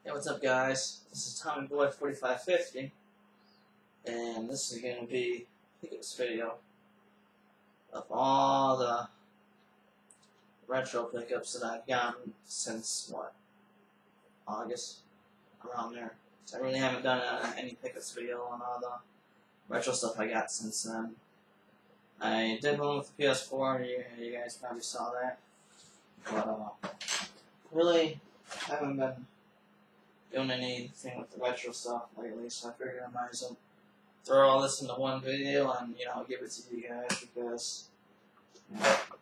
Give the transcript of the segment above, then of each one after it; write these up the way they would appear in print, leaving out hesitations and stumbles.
Hey, what's up, guys? This is Tommyboy 4550, and this is going to be this video of all the retro pickups that I've gotten since, August? Around there. So I really haven't done any pickups video on all the retro stuff I got since then. I did one with the PS4, you guys probably saw that, but really haven't been doing anything with the retro stuff lately, so I figured I might as well throw all this into one video and, give it to you guys because,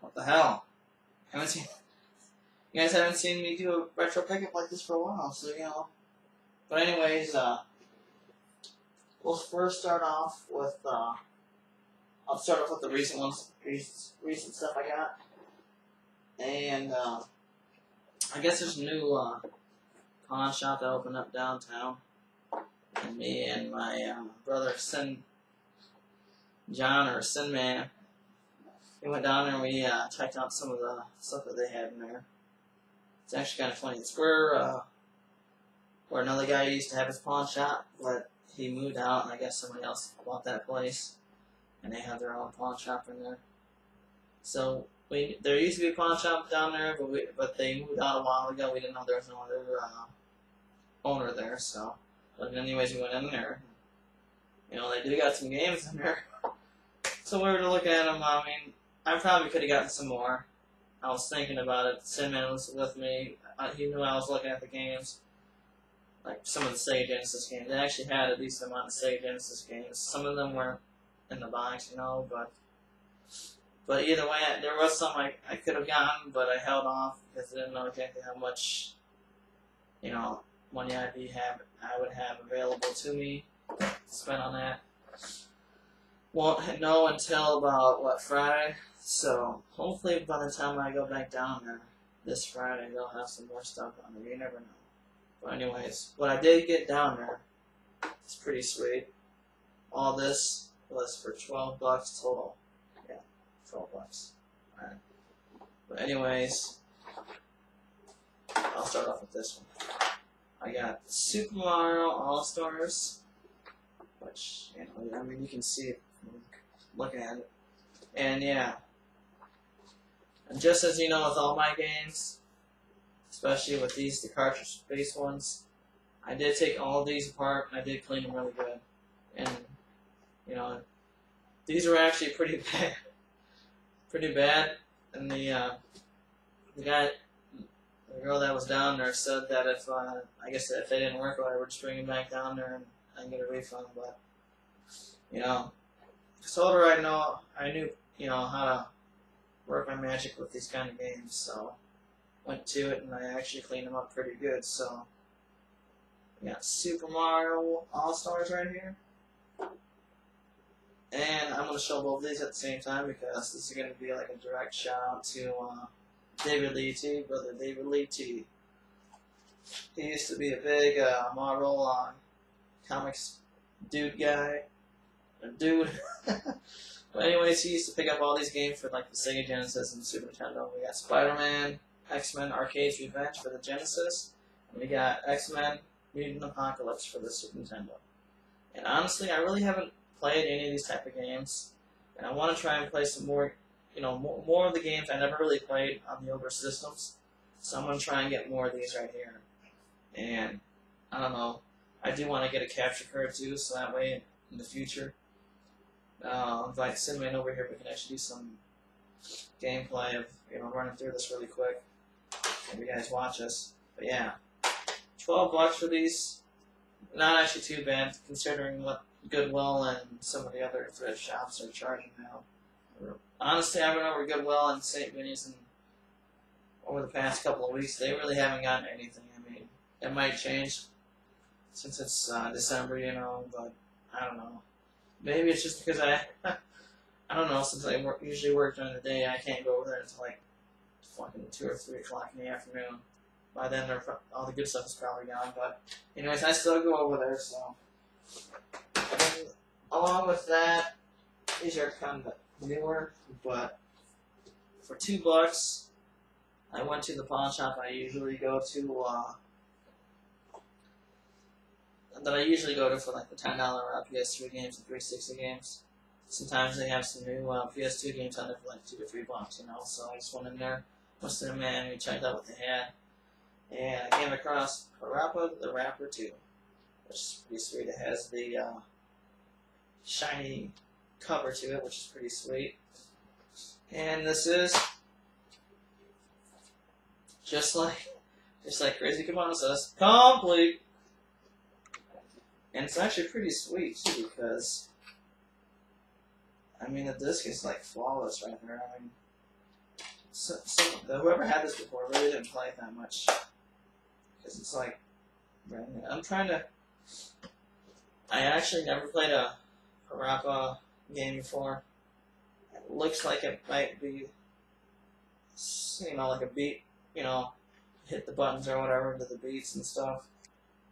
what the hell? You guys haven't seen me do a retro pickup like this for a while, so, But anyways, we'll first start off with, I'll start off with the recent ones, recent stuff I got. And, I guess there's a new, pawn shop that opened up downtown, and me and my brother John or Sin Man, we went down there and we checked out some of the stuff that they had in there. It's actually kind of funny. It's where another guy used to have his pawn shop, but he moved out, and I guess somebody else bought that place, and they have their own pawn shop in there. So there used to be a pawn shop down there, but they moved out a while ago. We didn't know there was no other owner there, so. But anyways, we went in there. They do got some games in there. So we were to look at them. I mean, I probably could have gotten some more. I was thinking about it. Sin Man was with me. He knew I was looking at the games. Like some of the Sega Genesis games. They actually had a decent amount of Sega Genesis games. Some of them weren't in the box, but either way, there was some I could have gotten, but I held off because I didn't know exactly how much, money I would have available to me to spend on that. Won't know until about, Friday? So, hopefully by the time I go back down there this Friday, they'll have some more stuff on there. You never know. But anyways, what I did get down there is pretty sweet. All this was for $12 total. Yeah, $12. Alright. But anyways, I'll start off with this one. I got Super Mario All-Stars, which, you can see it from looking at it. And yeah, and just as with all my games, especially with these, the cartridge-based ones, I did take all of these apart, and I did clean them really good. And, these were actually pretty bad. Pretty bad. And the girl that was down there said that if if they didn't work, I would just bring them back down there and get a refund. But I told her I knew how to work my magic with these kind of games, so went to it and I actually cleaned them up pretty good. So we got Super Mario All-Stars right here, and I'm gonna show both of these at the same time because this is gonna be like a direct shout out to David Lee T, brother David Lee T. He used to be a big Marvel comics dude. But anyways, he used to pick up all these games for like the Sega Genesis and Super Nintendo. We got Spider-Man, X-Men Arcade's Revenge for the Genesis, and we got X-Men Mutant Apocalypse for the Super Nintendo. And honestly, I really haven't played any of these type of games, and I want to try and play some more. More of the games I never really played on the older systems, so I'm going to try and get more of these right here. And, I don't know, I do want to get a capture card too, so that way in the future, I'll invite Sin Man over here, we can actually do some gameplay of, running through this really quick, and you guys watch us. But yeah, $12 for these, not actually too bad, considering what Goodwill and some of the other thrift shops are charging now. Honestly, I went over Goodwill and St. Vinny's and over the past couple of weeks. They really haven't gotten anything. I mean, it might change since it's December, but I don't know. Maybe it's just because I don't know, since I usually work during the day, I can't go over there until like fucking 2 or 3 o'clock in the afternoon. By then, all the good stuff is probably gone. But anyways, I still go over there, so. And along with that, these are kind of newer, but for $2, I went to the pawn shop I usually go to that I usually go to for like the $10 PS3 games and 360 games. Sometimes they have some new PS2 games on there for like $2 to $3, you know. So I just went in there, went to the menu, checked out what they had, and I came across Parappa the Rapper 2, which is pretty sweet. It has the shiny cover to it, which is pretty sweet. And this is just like Crazy Kimono says, complete. And it's actually pretty sweet too, because I mean the disc is like flawless right there. I mean, whoever had this before really didn't play it that much, because it's like brand new. I actually never played a Parappa game before. It looks like it might be, you know, like a beat, you know, hit the buttons or whatever to the beats and stuff.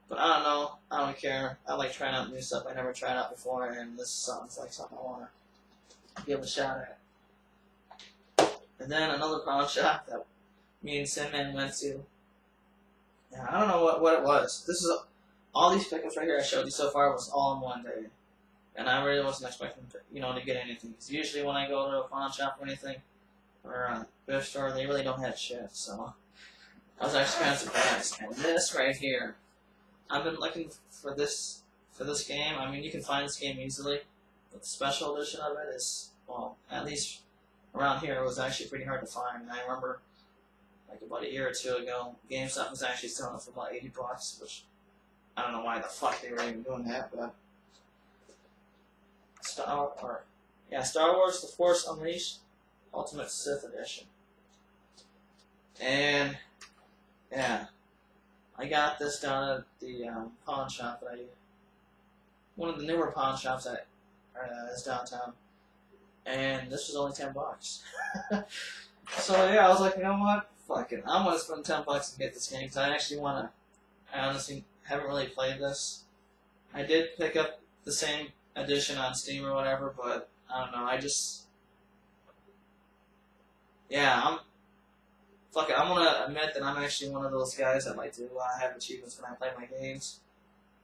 But I don't know. I don't care. I like trying out new stuff I never tried out before, and this sounds like something I want to give a shot at. And then another pawn shop that me and Sinman went to. Yeah, I don't know what it was. This is all these pickups right here I showed you so far was all in one day, and I really wasn't expecting to, you know, to get anything. Because usually when I go to a pawn shop or anything, or a thrift store, they really don't have shit. So I was actually kind of surprised. And this right here, I've been looking for this game. I mean, you can find this game easily, but the special edition of it is, well, at least around here, it was actually pretty hard to find. And I remember, like about a year or two ago, GameStop was actually selling it for about $80, which I don't know why the fuck they were even doing that, but Star Wars: The Force Unleashed Ultimate Sith Edition. And yeah, I got this down at the pawn shop that one of the newer pawn shops that is downtown, and this was only $10. So yeah, I was like, you know what, fuck it, I'm gonna spend $10 and get this game, because I honestly haven't really played this. I did pick up the same edition on Steam or whatever, but I don't know, yeah, I'm gonna admit that I'm actually one of those guys that like to have achievements when I play my games.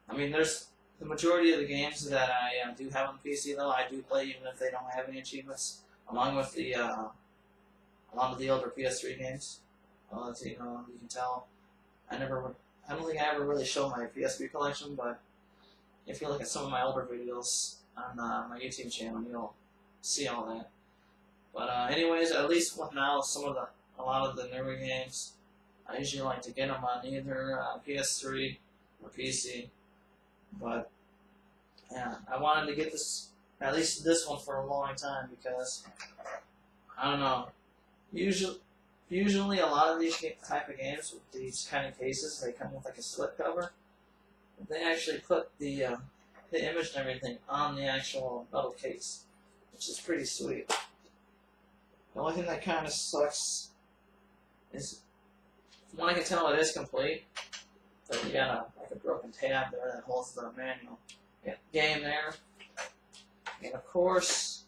I mean, there's the majority of the games that I do have on the PC, though, I do play even if they don't have any achievements, along with the older PS3 games. So, you know, you can tell, I don't think I ever really showed my PS3 collection, but if you look at some of my older videos on my YouTube channel, you'll see all that. But anyways, at least with now a lot of the newer games, I usually like to get them on either PS3 or PC. But yeah, I wanted to get at least this one for a long time, because I don't know. Usually a lot of these type of games with these kind of cases, they come with like a slip cover. They actually put the image and everything on the actual metal case, which is pretty sweet. The only thing that kind of sucks is, from what I can tell, it is complete. But you got like a broken tab there that holds the manual. You got the game there, and of course,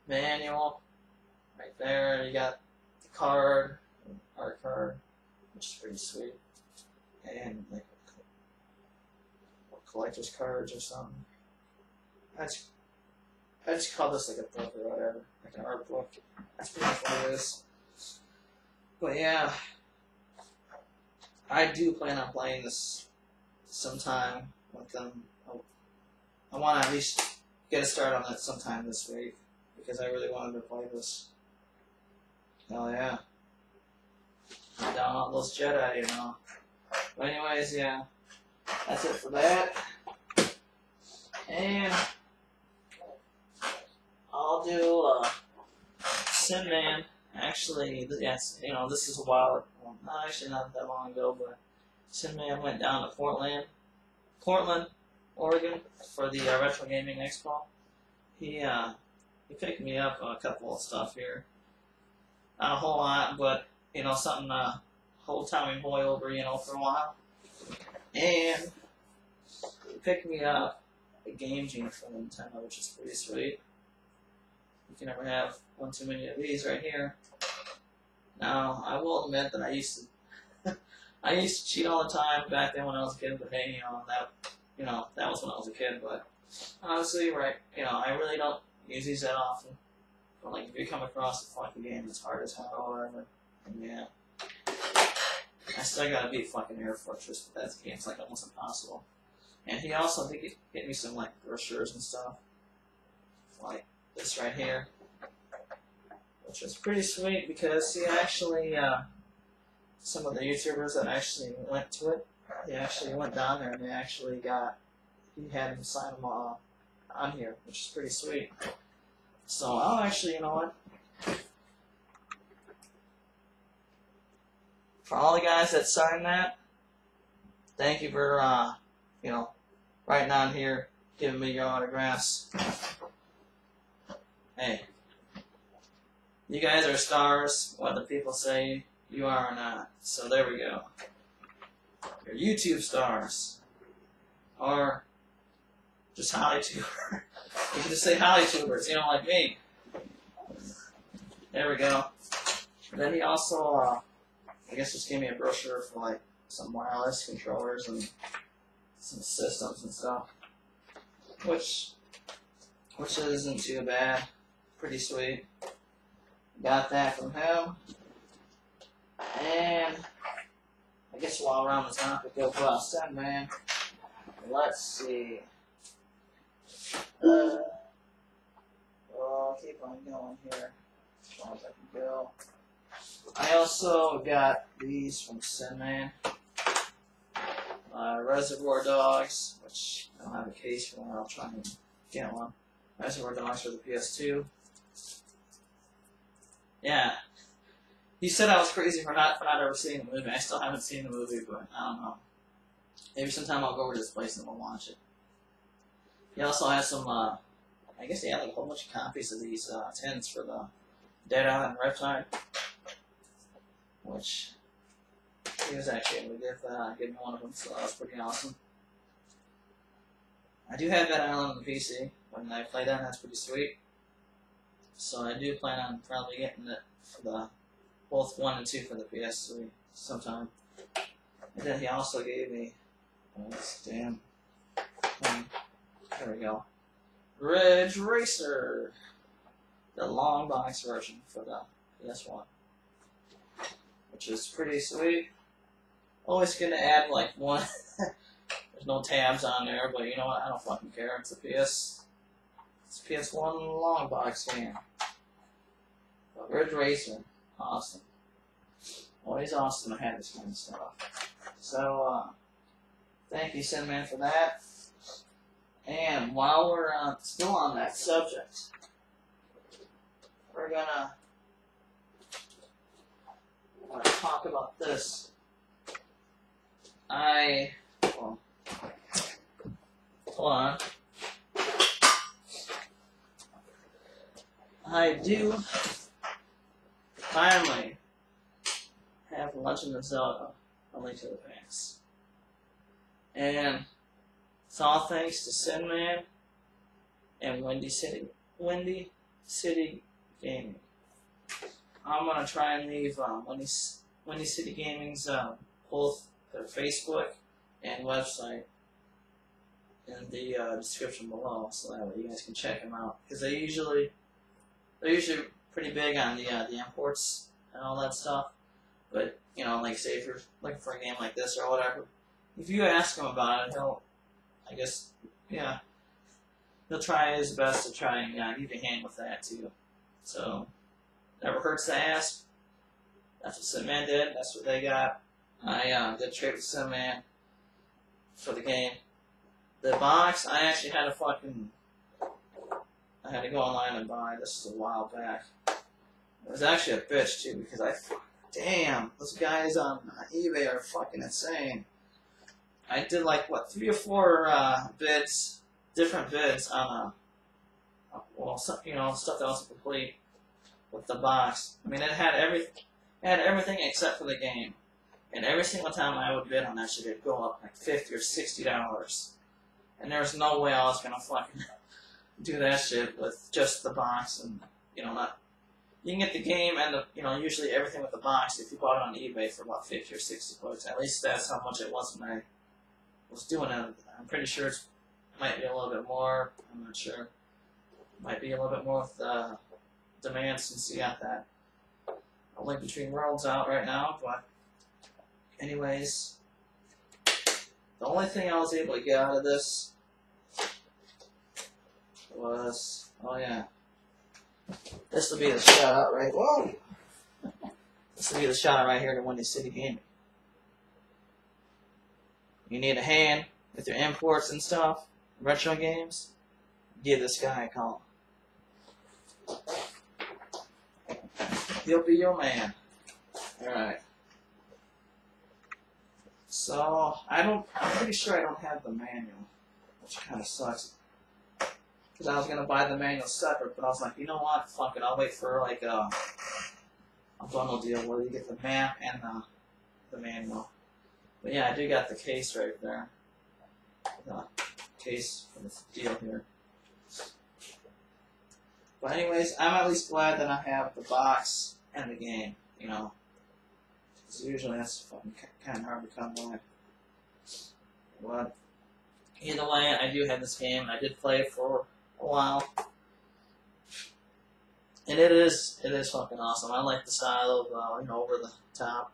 manual right there. You got the card, art card, which is pretty sweet, and like collector's cards or something. I just call this like a book or whatever, like an art book. That's pretty much what it is. But yeah, I do plan on playing this sometime with them. I want to at least get a start on it sometime this week, because I really wanted to play this. Oh yeah, down all those Jedi, you know. But anyways, yeah, that's it for that. And I'll do Sin Man. Actually, yes, you know, this is a while. Well, not that long ago, but Sin Man went down to Portland, Oregon, for the Retro Gaming Expo. He picked me up a couple of stuff here. Not a whole lot, but you know, something to hold Tommyboy over, you know, for a while. And he picked me up a Game Genie from Nintendo, which is pretty sweet. You can never have one too many of these right here. Now, I will admit that I I used to cheat all the time back then when I was a kid, but hey, that was when I was a kid. But honestly, right, I really don't use these that often. But like, if you come across a fucking game that's hard as hell or whatever, then yeah. I still gotta beat fucking Air Fortress, but that game's like almost impossible. And he also did get me some like brochures and stuff, like this right here, which is pretty sweet because he actually, some of the YouTubers that actually went to it, they actually went down there and he had him sign them on here, which is pretty sweet. So I'll actually, you know what? For all the guys that signed that, thank you for, writing on here, giving me your autographs. Hey, you guys are stars, whether people say you are or not. So there we go. You're YouTube stars. Or just HollyTuber. You can just say HollyTubers, like me. There we go. And then he also, I guess just gave me a brochure for like some wireless controllers and some systems and stuff, which isn't too bad. Pretty sweet. Got that from him. And I guess while we're on the topic of Sandman, let's see. I'll keep on going here as long as I can go. I also got these from Sandman. Reservoir Dogs, which I don't have a case for. I'll try and get one. Reservoir Dogs for the PS2. Yeah. He said I was crazy for not ever seeing the movie. I still haven't seen the movie, but I don't know. Maybe sometime I'll go over to this place and we'll watch it. He also has some, I guess he had like a whole bunch of copies of these tins for the Dead Island Riptide, which he was actually able to give me one of them, so that was pretty awesome. I do have Dead Island on the PC. When I play that, that's pretty sweet. So I do plan on probably getting it for the both 1 and 2 for the PS3 sometime. And then he also gave me this damn thing. There we go. Ridge Racer, the long box version for the PS1, which is pretty sweet. Always gonna add like one. There's no tabs on there, but you know what? I don't fucking care. It's a PS1 long box game. But Ridge Racer, awesome. Always awesome to have this kind of stuff. So, thank you, Sandman, for that. And while we're still on that subject, we're gonna talk about this. Hold on. I do finally have Legend of Zelda: A Link to the Past. And it's all thanks to Sinman and Windy City Gaming. I'm gonna try and leave Windy City Gaming's both their Facebook and website in the description below, so that way you guys can check them out. Because they're usually pretty big on the imports and all that stuff. But like say if you're looking for a game like this or whatever, if you ask him about it, he'll try his best to try and give you a hand with that too. So never hurts to ask. That's what Sinman did. That's what they got. I did trade with Sinman for the game. The box, I actually had I had to go online and buy. This was a while back. It was actually a bitch too because damn, those guys on eBay are fucking insane. I did like 3 or 4 bids, different bids on stuff that wasn't complete with the box. I mean, it had everything except for the game. And every single time I would bid on that shit, it'd go up like $50 or $60. And there was no way I was gonna fucking do that shit with just the box and not you can get the game and usually everything with the box if you bought it on eBay for about 50 or 60 bucks. At least that's how much it was when I was doing it. I'm pretty sure it might be a little bit more. I'm not sure. Might be a little bit more with the demand since you got that A Link Between Worlds out right now. But anyways, the only thing I was able to get out of this was, oh yeah, this will be the shout out right. Whoa! This will be the shout out right here to Windy City Gaming. You need a hand with your imports and stuff, retro games. Give this guy a call. He'll be your man. All right. So I'm pretty sure I don't have the manual, which kind of sucks. Because I was gonna buy the manual separate, but I was like, you know what? Fuck it. I'll wait for like a bundle deal where you get the map and the manual. But yeah, I do got the case right there. The case for this deal here. But anyways, I'm at least glad that I have the box and the game. Because usually that's fucking kind of hard to come by. But either way, I do have this game. I did play it for a while, and it is fucking awesome. I like the style of over the top.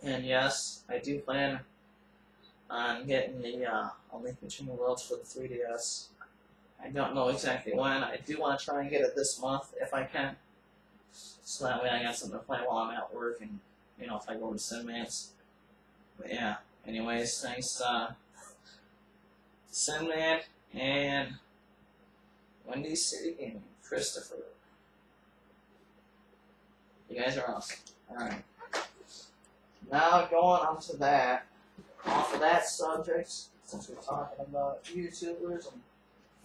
And yes, I do plan on getting the A Link Between Worlds for the 3DS. I don't know exactly when. I do want to try and get it this month if I can, so that way I got something to play while I'm at work and if I go to Cinemax. But yeah, anyways, thanks Cinemax and Windy City Gaming, Christopher. You guys are awesome. Alright. Now going on to that, off of that subject, since we're talking about YouTubers and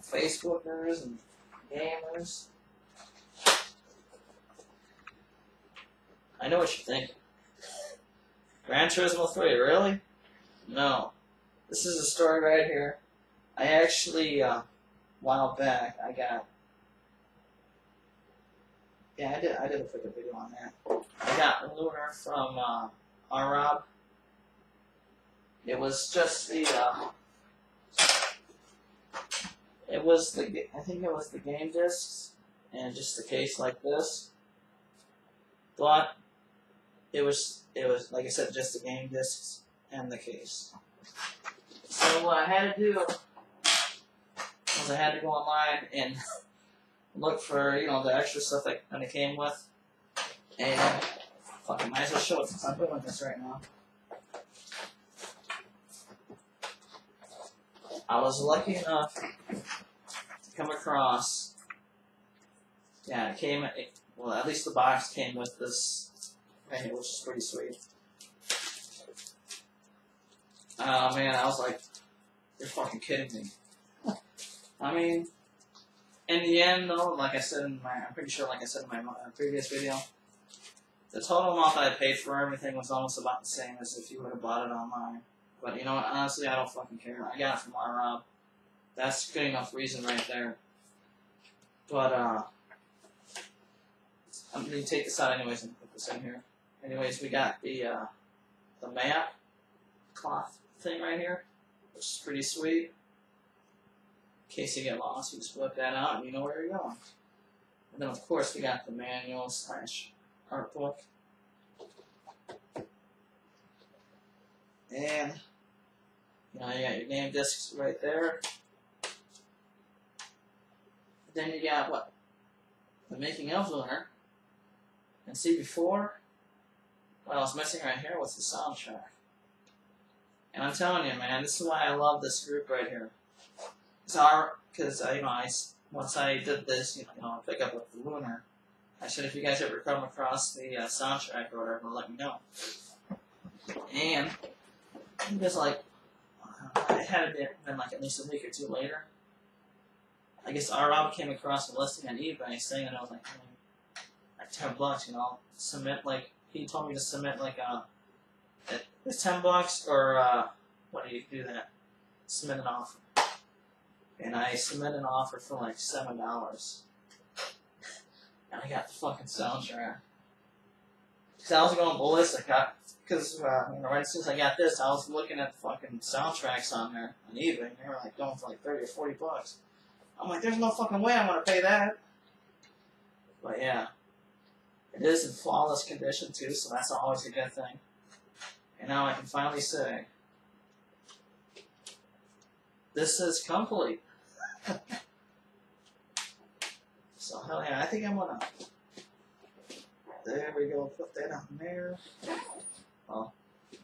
Facebookers and gamers, I know what you're thinking. Gran Turismo 3, really? No. This is a story right here. I actually, a while back, I did a quick video on that. I got Lunar from Rob. It was just the I think it was the game discs and just the case like this. But it was like I said, just the game discs and the case. So what I had to do was I had to go online and look for the extra stuff that it came with, and fucking might as well show it since I'm doing this right now. I was lucky enough to come across. Yeah, well, at least the box came with this menu, which is pretty sweet. Oh man, I was like, you're fucking kidding me. I mean, in the end though, I'm pretty sure like I said in my previous video, the total amount that I paid for everything was almost about the same as if you would have bought it online. But you know what, honestly, I don't fucking care. I got it from Rob. That's good enough reason right there. But, I'm going to take this out anyways and put this in here. Anyways, we got the map cloth thing right here, which is pretty sweet. In case you get lost, you just flip that out and you know where you're going. And then, of course, we got the manual / art book. And, you got your game discs right there. Then you got, what? The making of Lunar. And see, before, what I was missing right here was the soundtrack. And I'm telling you, man, this is why I love this group right here. Because once I did this, I pick up with the Lunar. I said, if you guys ever come across the soundtrack or whatever, let me know. And it was like, it had been like at least a week or two later. I guess Rob came across a listing on eBay saying that I was like $10, submit he told me to submit it's $10 or what do you do that? Submit an offer. And I submitted an offer for like $7. And I got the fucking soundtrack. Because I was going ballistic. Because right as soon as I got this, I was looking at the fucking soundtracks on there on eBay. And they were like going for like 30 or 40 bucks. I'm like, there's no fucking way I'm going to pay that. But yeah. It is in flawless condition too, so that's always a good thing. And now I can finally say, this is complete. So hell yeah, I think I'm gonna. There we go. Put that on there. Well, I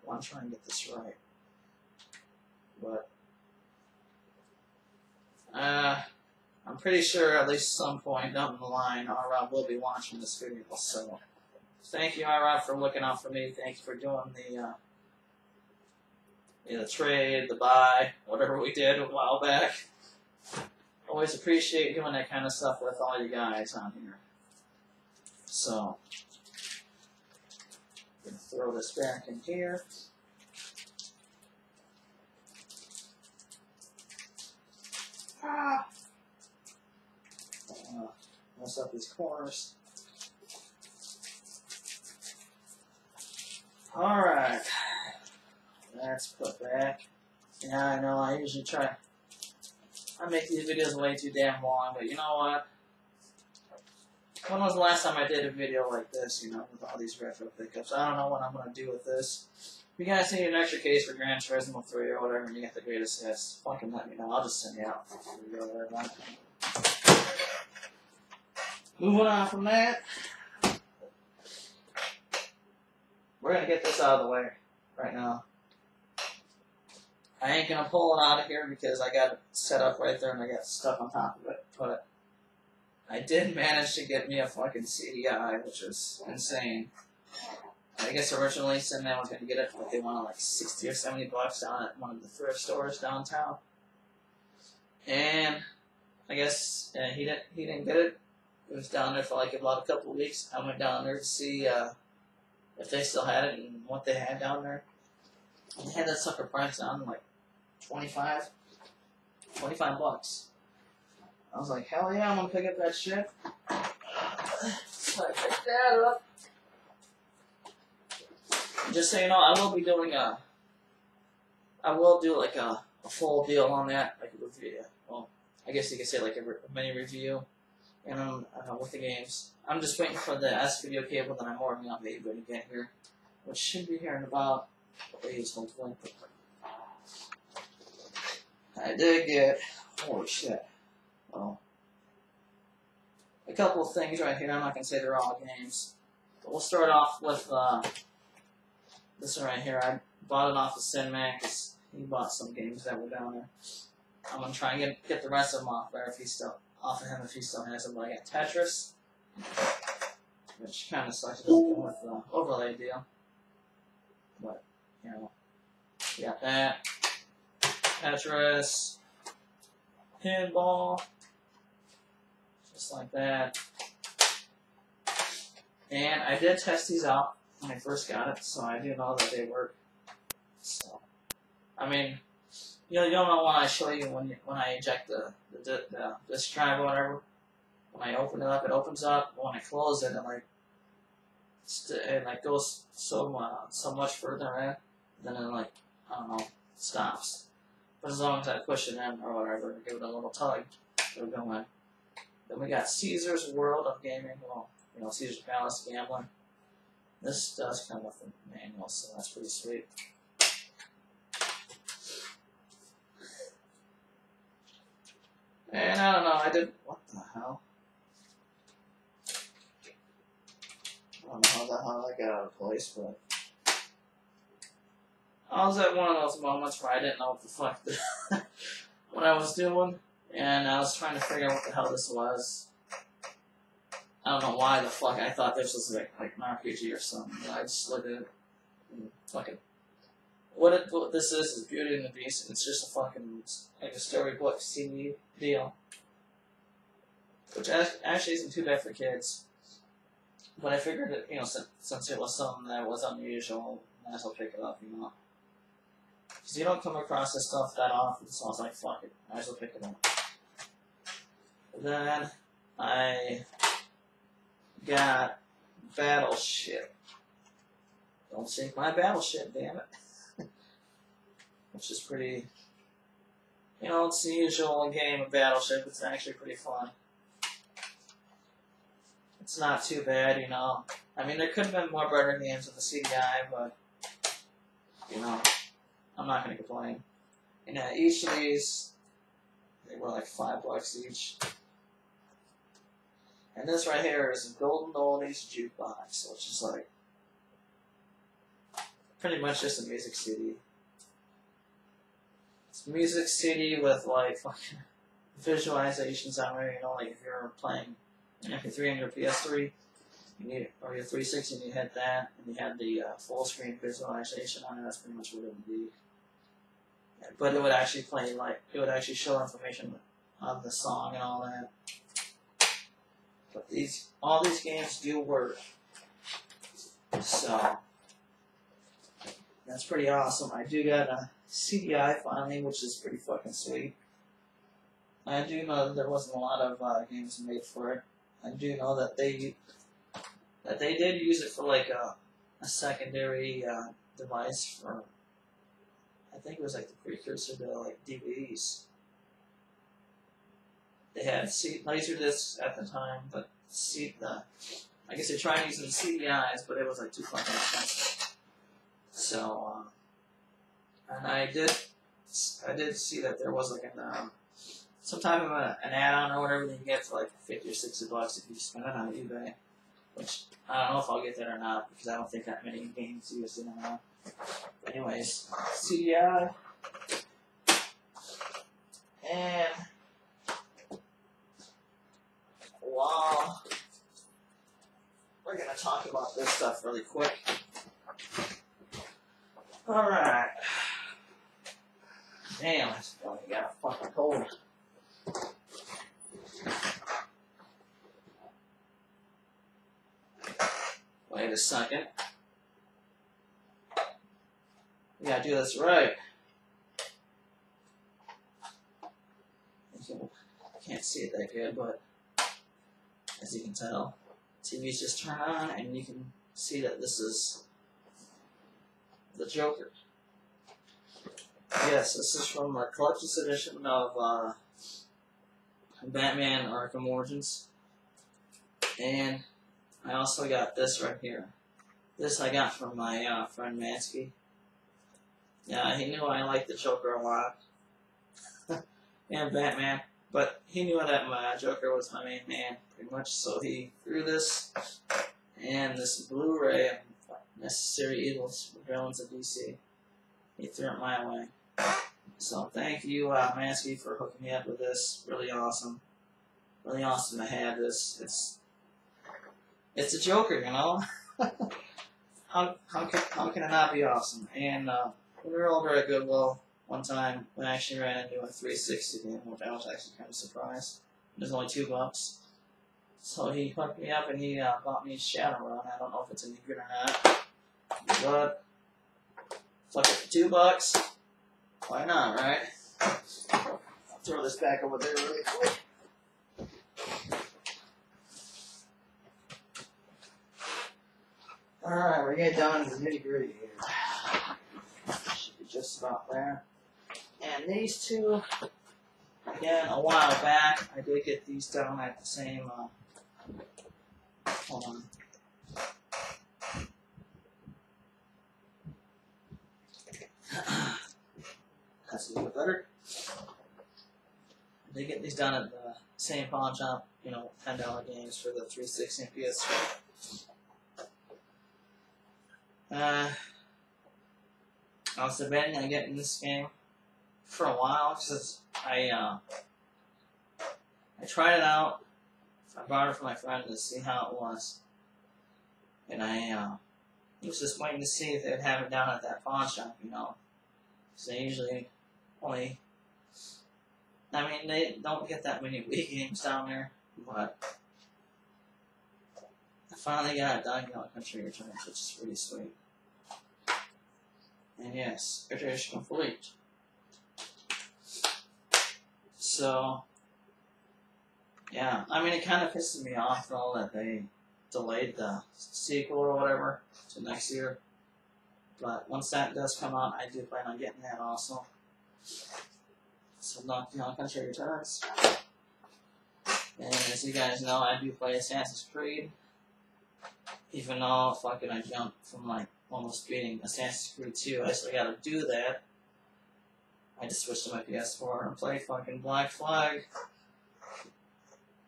want to try and get this right, but I'm pretty sure at least some point down the line, R-Rob will be watching this video. So thank you, R-Rob, for looking out for me. Thank you for doing the trade, the buy, whatever we did a while back. Always appreciate doing that kind of stuff with all you guys on here. So, I'm going to throw this back in here. Mess up these corners. Alright. That's put back. Yeah, I know, I usually try. I make these videos way too damn long, but you know what? When was the last time I did a video like this, you know, with all these retro pickups? I don't know what I'm going to do with this. If you guys need an extra case for Gran Turismo 3 or whatever, and you get the greatest hits, fucking let me know. I'll just send you out. Moving on from that, we're going to get this out of the way right now. I ain't going to pull it out of here because I got it set up right there and I got stuff on top of it, but I did manage to get me a fucking CDI, which was insane. I guess originally Cinnamon was going to get it, but they wanted like 60 or 70 bucks down at one of the thrift stores downtown. And I guess he didn't get it. It was down there for like about a couple of weeks. I went down there to see if they still had it and what they had down there. And they had that sucker price down to like 25 bucks. I was like, hell yeah, I'm gonna pick up that shit. So I picked that up. Just so you know, I will be doing I will do like a full deal on that, like a review. Well, I guess you could say like a mini review, and with the games. I'm just waiting for the S-video cable that I'm ordering on eBay to get here, which should be here in about days, hopefully. I did get, holy shit. Well, a couple of things right here. I'm not going to say they're all games. But we'll start off with this one right here. I bought it off of Sinman because he bought some games that were down there. I'm going to try and get the rest of them off there if he still has them. But I got Tetris, which kind of sucks. It doesn't come with the overlay deal. But, you know, we got that. Tetris. Pinball. Just like that. And I did test these out when I first got it, so I do know that they work. So, I mean, you'll know when I show you when I eject the disk drive or whatever. When I open it up, it opens up. But when I close it, it goes so much further in, then it I don't know, stops. But as long as I push it in or whatever, give it a little tug, it'll go in. Then we got Caesar's World of Gaming. Well, you know, Caesar's Palace Gambling. This does come with a manual, so that's pretty sweet. And I don't know, what the hell? I don't know how the hell I got out of place, but I was at one of those moments where I didn't know what the fuck what I was doing, and I was trying to figure out what the hell this was. I don't know why the fuck I thought this was like an RPG or something. But I just looked at it and fucking what this is Beauty and the Beast, and it's just a fucking like a storybook CD deal, which actually isn't too bad for kids. But I figured that, you know, since it was something that was unusual, I might as well pick it up, you know. Because you don't come across this stuff that often, so I was like, fuck it, might as well pick it up. And then I got Battleship. Don't sink my Battleship, damn it. Which is pretty, you know, it's the usual game of Battleship. It's actually pretty fun. It's not too bad, you know. I mean, there could have been more better games in the CDI, but, you know, I'm not going to complain. And each of these, they were like $5 each. And this right here is a Golden Oldies Jukebox, which is like pretty much just a Music CD. It's Music CD with like fucking visualizations on there, you know, like if you're playing an MP3 on your PS3, you need, or your 360, and you hit that, and you had the full screen visualization on it. That's pretty much what it would be. Yeah, but it would actually play, like, it would actually show information on the song and all that. But all these games do work. So that's pretty awesome. I do got a CDI finally, which is pretty fucking sweet. I do know that there wasn't a lot of games made for it. I do know that they did use it for like a secondary device for, I think it was like the precursor to like DVDs. They had laser discs at the time, but I guess they tried using CDIs, but it was like too fucking expensive. So, and I did see that there was like some type of an add-on or whatever that you get for like $50 or $60 if you spend it on eBay. Which I don't know if I'll get that or not because I don't think that many games use it now. But anyways, CDI, and wow, we're gonna talk about this stuff really quick. All right. Damn, I still got a fucking cold. Wait a second. We gotta do this right. I can't see it that good, but as you can tell, TV's just turned on, and you can see that this is the Joker. Yes, this is from the collector's edition of Batman Arkham Origins. And I also got this right here. This I got from my friend Mansky. Yeah, he knew I liked the Joker a lot. And Batman. But he knew that my Joker was my main man, pretty much. So he threw this and this Blu-ray of Necessary Evils for Villains of DC. He threw it my way. So thank you, Mansky, for hooking me up with this. Really awesome. Really awesome to have this. It's a Joker, you know? how can it not be awesome? And we were over at Goodwill one time. We actually ran into a 360 game, which I was actually kind of surprised. It was only $2. So he hooked me up and he bought me Shadowrun. I don't know if it's any good or not. But fuck it, for $2. Why not, right? I'll throw this back over there really quick. Alright, we're getting down to the nitty gritty here. Should be just about there. And these two, again, a while back, I did get these down at the same, hold on. That's a little bit better. They get these done at the same pawn shop, you know, $10 games for the 360 and PS3. I was debating on getting this game for a while because I tried it out. I bought it for my friend to see how it was, and I was just waiting to see if they'd have it down at that pawn shop, you know. So they usually only, I mean, they don't get that many Wii games down there, but I finally got it done, you know, Country Returns, which is pretty sweet. And yes, it is complete. So, Yeah, I mean, it kind of pisses me off though that they delayed the sequel or whatever to next year. But once that does come out, I do plan on getting that also. So, Donkey Kong Country Returns. And as you guys know, I do play Assassin's Creed. Even though fucking I jumped from like almost beating Assassin's Creed 2, I still gotta do that. I just switched to my PS4 and play fucking Black Flag.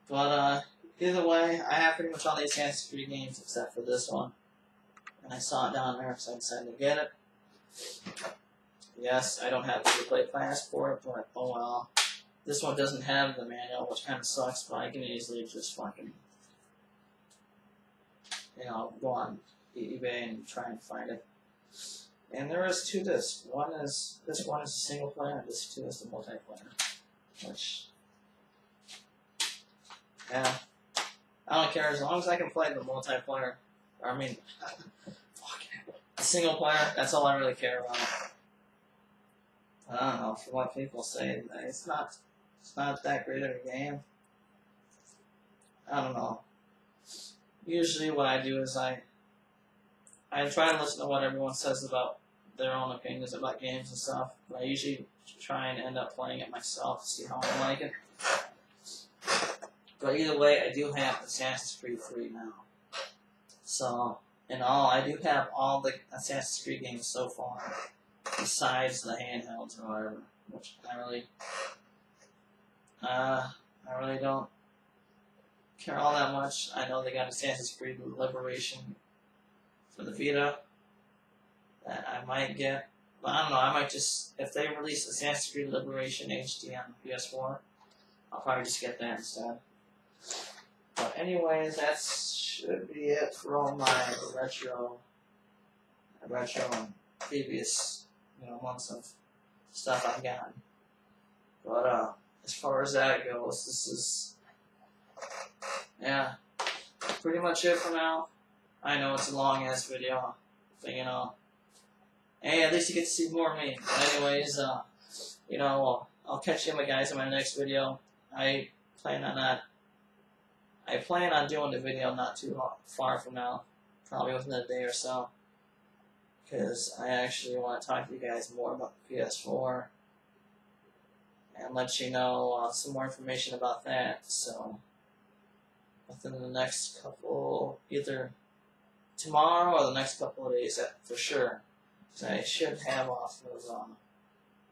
But either way, I have pretty much all the Assassin's Creed games except for this one. And I saw it down there, so I decided to get it. Yes, I don't have the replay passport, but oh well. This one doesn't have the manual, which kind of sucks, but I can easily just fucking, go on eBay and try and find it. And there is 2 discs. This one is a single player, and disc 2 is the multiplayer. Which, yeah, I don't care as long as I can play the multiplayer. The single player. That's all I really care about. I don't know, for what people say, it's not that great of a game. I don't know. Usually what I do is I try to listen to what everyone says about their own opinions about games and stuff, but I usually try and end up playing it myself to see how I like it. But either way, I do have Assassin's Creed 3 now. So, in all, I do have all the Assassin's Creed games so far. Besides the handhelds or whatever, which I really don't care all that much. I know they got Assassin's Creed Liberation for the Vita that I might get, but I don't know. I might just, if they release Assassin's Creed Liberation HD on PS4, I'll probably just get that instead. But anyways, that should be it for all my retro and previous months of stuff I've gotten. But as far as that goes, this is pretty much it for now. I know it's a long ass video, but hey, at least you get to see more of me. But anyways, I'll catch you guys in my next video. I plan on doing the video not too far from now, probably within a day or so. Because I actually want to talk to you guys more about the PS4 and let you know some more information about that. So, within the next couple, either tomorrow or the next couple of days, for sure. Because I should have off of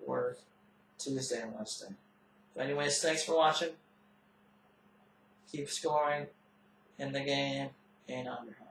work Tuesday and Wednesday. But anyways, thanks for watching. Keep scoring in the game, and I'm your host.